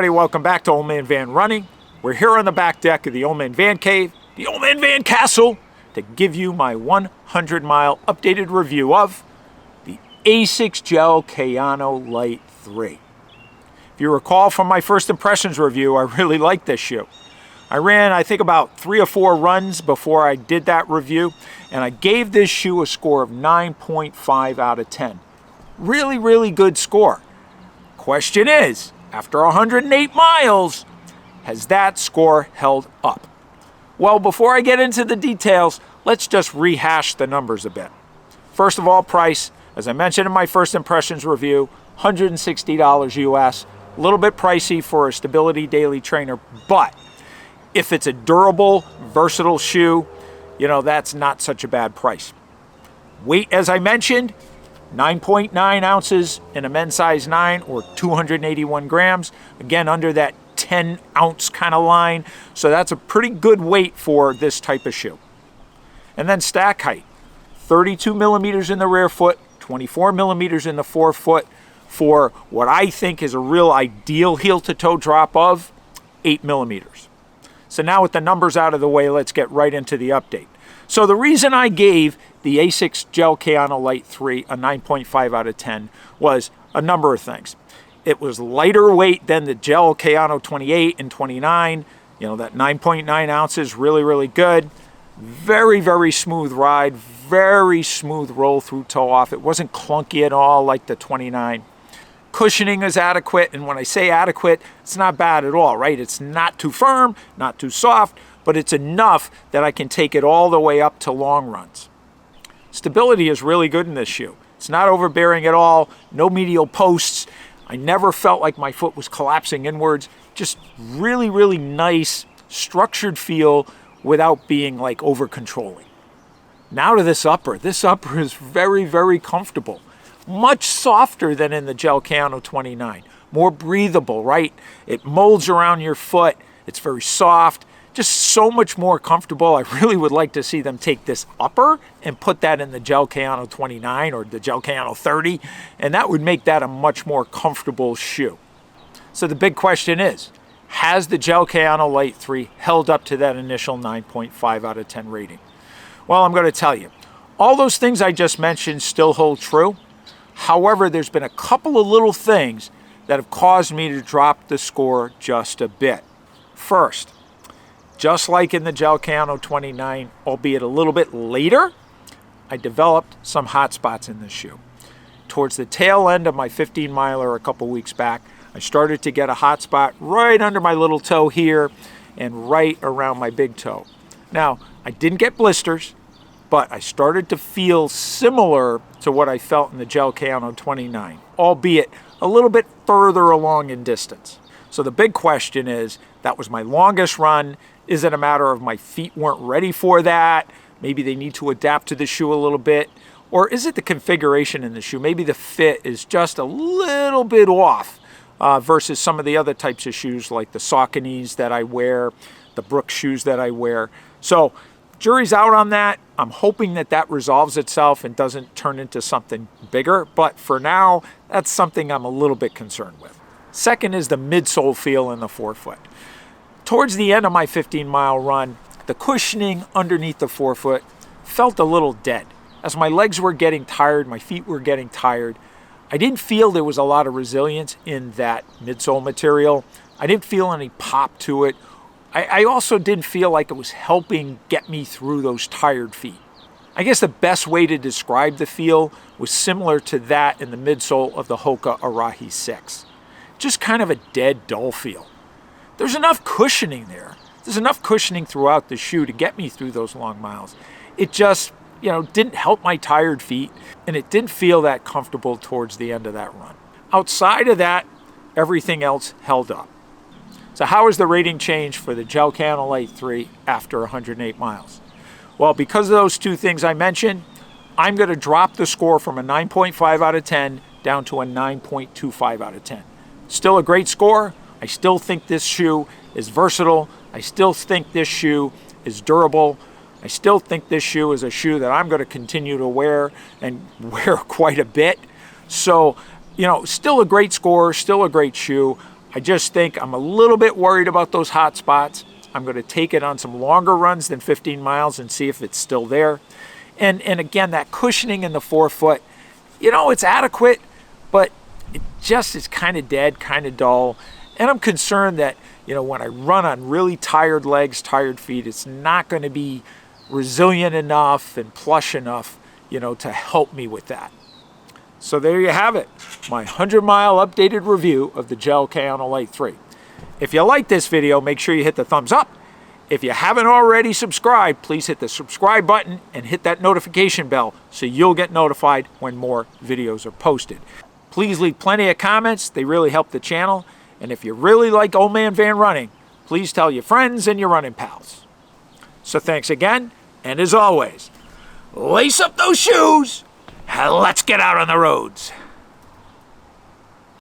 everybody, welcome back to Old Man Van Running. We're here on the back deck of the Old Man Van Cave, the Old Man Van Castle, to give you my 100-mile updated review of the ASICS Gel-Kayano Lite 3. If you recall from my first impressions review, I really liked this shoe. I ran, I think, about 3 or 4 runs before I did that review, and I gave this shoe a score of 9.5 out of 10. Really, really good score. Question is, after 108 miles, has that score held up? Well, before I get into the details, let's just rehash the numbers a bit. First of all, price, as I mentioned in my first impressions review, $160 US. A little bit pricey for a Stability Daily Trainer, but if it's a durable, versatile shoe, you know, that's not such a bad price. Weight, as I mentioned, 9.9 ounces in a men's size 9 or 281 grams. Again, under that 10 ounce kind of line. So that's a pretty good weight for this type of shoe. And then stack height, 32 millimeters in the rear foot, 24 millimeters in the forefoot for what I think is a real ideal heel to toe drop of 8 millimeters. So now with the numbers out of the way, let's get right into the update. So the reason I gave the ASICS Gel-Kayano Lite 3 a 9.5 out of 10 was a number of things. It was lighter weight than the Gel-Kayano 28 and 29. You know, that 9.9 ounces, really, really good. Very, very smooth ride, very smooth roll through toe off. It wasn't clunky at all like the 29. Cushioning is adequate, and when I say adequate, it's not bad at all, right? It's not too firm, not too soft, but it's enough that I can take it all the way up to long runs. Stability is really good in this shoe. It's not overbearing at all, no medial posts. I never felt like my foot was collapsing inwards. Just really, really nice, structured feel without being like over-controlling. Now to this upper. This upper is very, very comfortable. Much softer than in the Gel-Kayano 29. More breathable, right? It molds around your foot. It's very soft. Just so much more comfortable. I really would like to see them take this upper and put that in the Gel-Kayano 29 or the Gel-Kayano 30, and that would make that a much more comfortable shoe. So the big question is, has the Gel-Kayano Lite 3 held up to that initial 9.5 out of 10 rating? Well, I'm going to tell you. All those things I just mentioned still hold true. However, there's been a couple of little things that have caused me to drop the score just a bit. First, just like in the Gel-Kayano 29, albeit a little bit later, I developed some hot spots in this shoe. Towards the tail end of my 15-miler a couple weeks back, I started to get a hot spot right under my little toe here and right around my big toe. Now, I didn't get blisters, but I started to feel similar to what I felt in the Gel-Kayano 29, albeit a little bit further along in distance. So the big question is, that was my longest run. Is it a matter of my feet weren't ready for that? Maybe they need to adapt to the shoe a little bit. Or is it the configuration in the shoe? Maybe the fit is just a little bit off versus some of the other types of shoes like the Sauconys that I wear, the Brooks shoes that I wear. So jury's out on that. I'm hoping that that resolves itself and doesn't turn into something bigger. But for now, that's something I'm a little bit concerned with. Second is the midsole feel in the forefoot. Towards the end of my 15-mile run, the cushioning underneath the forefoot felt a little dead. As my legs were getting tired, my feet were getting tired, I didn't feel there was a lot of resilience in that midsole material. I didn't feel any pop to it. I also didn't feel like it was helping get me through those tired feet. I guess the best way to describe the feel was similar to that in the midsole of the Hoka Arahi 6. Just kind of a dead, dull feel. There's enough cushioning there. There's enough cushioning throughout the shoe to get me through those long miles. It just, didn't help my tired feet, and it didn't feel that comfortable towards the end of that run. Outside of that, everything else held up. So how is the rating change for the Gel-Kayano Lite 3 after 108 miles? Well, because of those two things I mentioned, I'm going to drop the score from a 9.5 out of 10 down to a 9.25 out of 10. Still a great score. I still think this shoe is versatile. I still think this shoe is durable. I still think this shoe is a shoe that I'm going to continue to wear and wear quite a bit. So, still a great score, still a great shoe. I just think I'm a little bit worried about those hot spots. I'm going to take it on some longer runs than 15 miles and see if it's still there. And again, that cushioning in the forefoot, you know, it's adequate, but it just is kind of dead, kind of dull. And I'm concerned that, you know, when I run on really tired legs, tired feet, it's not going to be resilient enough and plush enough, you know, to help me with that. So there you have it, my 100-mile updated review of the Gel-Kayano Lite 3. If you like this video, make sure you hit the thumbs up. If you haven't already subscribed, please hit the subscribe button and hit that notification bell so you'll get notified when more videos are posted. Please leave plenty of comments. They really help the channel. And if you really like Old Man Van running, please tell your friends and your running pals. So thanks again, and as always, lace up those shoes and let's get out on the roads.